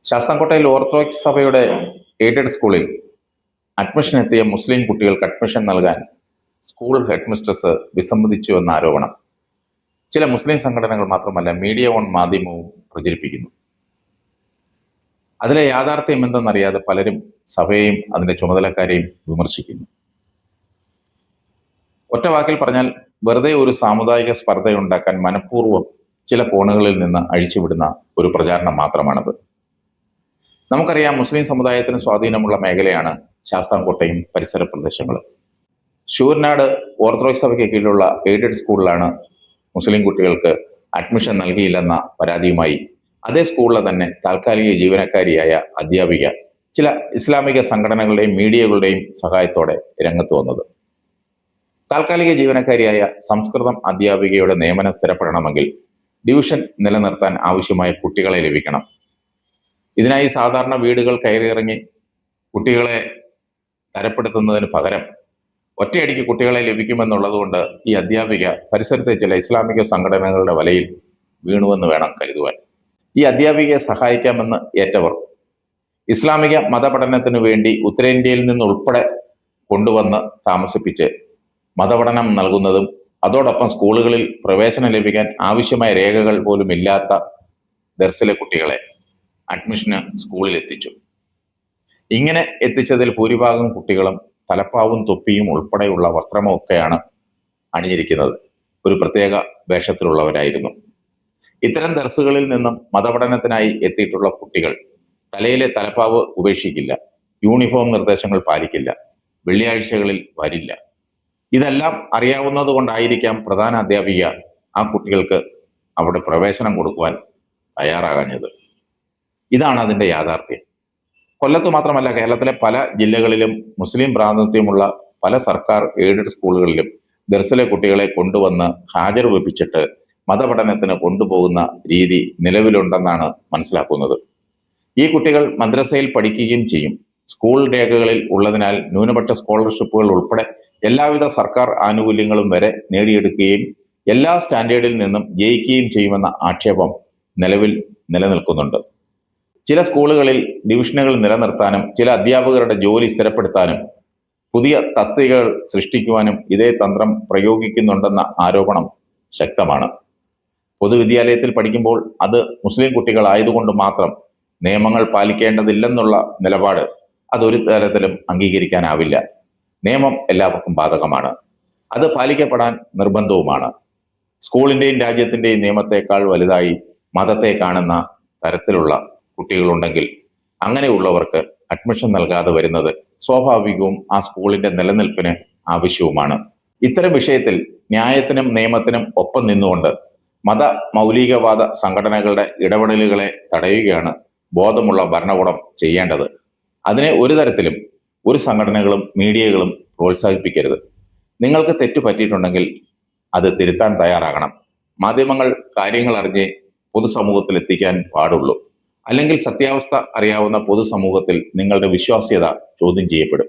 ശാസ്താംകോട്ടയിൽ orthodox സഭയുടെ aided സ്കൂളിൽ admission എത്തിയ മുസ്ലിം കുട്ടികൾക്ക് അഡ്മിഷൻ നൽകാൻ സ്കൂൾ ഹെഡ് മിസ്ട്രസ് വിസമ്മതിച്ചു എന്ന ആരോപണം ചില മുസ്ലിം സംഘടനകൾ മാത്രമല്ല മീഡിയ ഓൺ മാധ്യമവും പ്രചരിപ്പിക്കുന്നു. അതിലെ യാഥാർത്ഥ്യം എന്തെന്നറിയാതെ പലരും സഭയെയും അതിന്റെ ചുമതലക്കാരെയും വിമർശിക്കുന്നു. ഒറ്റ വാക്കിൽ പറഞ്ഞാൽ വെറുതെ ഒരു സാമുദായിക സ്പർദ്ധയുണ്ടാക്കാൻ മനഃപൂർവ്വം ചില കോണുകളിൽ നിന്ന് അഴിച്ചുവിടുന്ന ഒരു പ്രചാരണം മാത്രമാണത്. നമുക്കറിയാം, മുസ്ലിം സമുദായത്തിന് സ്വാധീനമുള്ള മേഖലയാണ് ശാസ്താംകോട്ടയും പരിസര പ്രദേശങ്ങളും. ശൂരനാട് ഓർത്തഡോക്സ് സഭയ്ക്ക് കീഴിലുള്ള എയ്ഡഡ് സ്കൂളിലാണ് മുസ്ലിം കുട്ടികൾക്ക് അഡ്മിഷൻ നൽകിയില്ലെന്ന പരാതിയുമായി അതേ സ്കൂളിലെ തന്നെ താൽക്കാലിക ജീവനക്കാരിയായ അധ്യാപിക ചില ഇസ്ലാമിക സംഘടനകളുടെയും മീഡിയകളുടെയും സഹായത്തോടെ രംഗത്ത് വന്നത്. താൽക്കാലിക ജീവനക്കാരിയായ സംസ്കൃതം അധ്യാപികയുടെ നിയമനം സ്ഥിരപ്പെടണമെങ്കിൽ ഡിവിഷൻ നിലനിർത്താൻ ആവശ്യമായ കുട്ടികളെ ലഭിക്കണം. ഇതിനായി സാധാരണ വീടുകൾ കയറിയിറങ്ങി കുട്ടികളെ തരപ്പെടുത്തുന്നതിന് പകരം ഒറ്റയടിക്ക് കുട്ടികളെ ലഭിക്കുമെന്നുള്ളതുകൊണ്ട് ഈ അധ്യാപിക പരിസരത്തെ ചില ഇസ്ലാമിക സംഘടനകളുടെ വലയിൽ വീണുവെന്ന് വേണം കരുതുവാൻ. ഈ അധ്യാപികയെ സഹായിക്കാമെന്ന് ഏറ്റവർ ഇസ്ലാമിക മതപഠനത്തിനു വേണ്ടി ഉത്തരേന്ത്യയിൽ നിന്നുൾപ്പെടെ കൊണ്ടുവന്ന് താമസിപ്പിച്ച് മതപഠനം നൽകുന്നതും അതോടൊപ്പം സ്കൂളുകളിൽ പ്രവേശനം ലഭിക്കാൻ ആവശ്യമായ രേഖകൾ പോലും ഇല്ലാത്ത ദർസിലെ കുട്ടികളെ അഡ്മിഷന് സ്കൂളിൽ എത്തിച്ചു. ഇങ്ങനെ എത്തിച്ചതിൽ ഭൂരിഭാഗം കുട്ടികളും തലപ്പാവും തൊപ്പിയും ഉൾപ്പെടെയുള്ള വസ്ത്രമൊക്കെയാണ് അണിഞ്ഞിരിക്കുന്നത്. ഒരു പ്രത്യേക വേഷത്തിലുള്ളവരായിരുന്നു. ഇത്തരം ദർസുകളിൽ നിന്നും മതപഠനത്തിനായി എത്തിയിട്ടുള്ള കുട്ടികൾ തലയിലെ തലപ്പാവ് ഉപേക്ഷിക്കില്ല, യൂണിഫോം നിർദ്ദേശങ്ങൾ പാലിക്കില്ല, വെള്ളിയാഴ്ചകളിൽ വരില്ല. ഇതെല്ലാം അറിയാവുന്നത് കൊണ്ടായിരിക്കാം പ്രധാന അധ്യാപിക ആ കുട്ടികൾക്ക് അവിടെ പ്രവേശനം കൊടുക്കുവാൻ തയ്യാറാകാഞ്ഞത്. ഇതാണ് അതിൻ്റെ യാഥാർത്ഥ്യം. കൊല്ലത്ത് മാത്രമല്ല, കേരളത്തിലെ പല ജില്ലകളിലും മുസ്ലിം പ്രാതിനിധ്യമുള്ള പല സർക്കാർ എയ്ഡഡ് സ്കൂളുകളിലും ദർസിലെ കുട്ടികളെ കൊണ്ടുവന്ന് ഹാജർ വെപ്പിച്ചിട്ട് മതപഠനത്തിന് കൊണ്ടുപോകുന്ന രീതി നിലവിലുണ്ടെന്നാണ് മനസ്സിലാക്കുന്നത്. ഈ കുട്ടികൾ മദ്രസയിൽ പഠിക്കുകയും ചെയ്യും. സ്കൂൾ രേഖകളിൽ ഉള്ളതിനാൽ ന്യൂനപക്ഷ സ്കോളർഷിപ്പുകൾ ഉൾപ്പെടെ എല്ലാവിധ സർക്കാർ ആനുകൂല്യങ്ങളും വരെ നേടിയെടുക്കുകയും എല്ലാ സ്റ്റാൻഡേർഡിൽ നിന്നും ജയിക്കുകയും ചെയ്യുമെന്ന ആക്ഷേപം നിലവിൽ നിലനിൽക്കുന്നുണ്ട്. ചില സ്കൂളുകളിൽ ഡിവിഷനുകൾ നിലനിർത്താനും ചില അധ്യാപകരുടെ ജോലി സ്ഥിരപ്പെടുത്താനും പുതിയ തസ്തികകൾ സൃഷ്ടിക്കുവാനും ഇതേ തന്ത്രം പ്രയോഗിക്കുന്നുണ്ടെന്ന ആരോപണം ശക്തമാണ്. പൊതുവിദ്യാലയത്തിൽ പഠിക്കുമ്പോൾ അത് മുസ്ലിം കുട്ടികളായതുകൊണ്ട് മാത്രം നിയമങ്ങൾ പാലിക്കേണ്ടതില്ലെന്നുള്ള നിലപാട് അതൊരു തരത്തിലും അംഗീകരിക്കാനാവില്ല. നിയമം എല്ലാവർക്കും ബാധകമാണ്, അത് പാലിക്കപ്പെടാൻ നിർബന്ധവുമാണ്. സ്കൂളിൻ്റെയും രാജ്യത്തിൻ്റെയും നിയമത്തെക്കാൾ വലുതായി മതത്തെ കാണുന്ന തരത്തിലുള്ള കുട്ടികളുണ്ടെങ്കിൽ അങ്ങനെയുള്ളവർക്ക് അഡ്മിഷൻ നൽകാതെ വരുന്നത് സ്വാഭാവികവും ആ സ്കൂളിന്റെ നിലനിൽപ്പിന് ആവശ്യവുമാണ്. ഇത്തരം വിഷയത്തിൽ ന്യായത്തിനും നിയമത്തിനും ഒപ്പം നിന്നുകൊണ്ട് മത മൗലികവാദ സംഘടനകളുടെ ഇടപെടലുകളെ തടയുകയാണ് ബോധമുള്ള ഭരണകൂടം ചെയ്യേണ്ടത്. അതിനെ ഒരു തരത്തിലും ഒരു സംഘടനകളും മീഡിയകളും പ്രോത്സാഹിപ്പിക്കരുത്. നിങ്ങൾക്ക് തെറ്റു പറ്റിയിട്ടുണ്ടെങ്കിൽ അത് തിരുത്താൻ തയ്യാറാകണം. മാധ്യമങ്ങൾ കാര്യങ്ങൾ അറിഞ്ഞ് പൊതുസമൂഹത്തിൽ എത്തിക്കാൻ പാടുള്ളൂ. അല്ലെങ്കിൽ സത്യാവസ്ഥ അറിയാവുന്ന പൊതുസമൂഹത്തിൽ നിങ്ങളുടെ വിശ്വാസ്യത ചോദ്യം ചെയ്യപ്പെടും.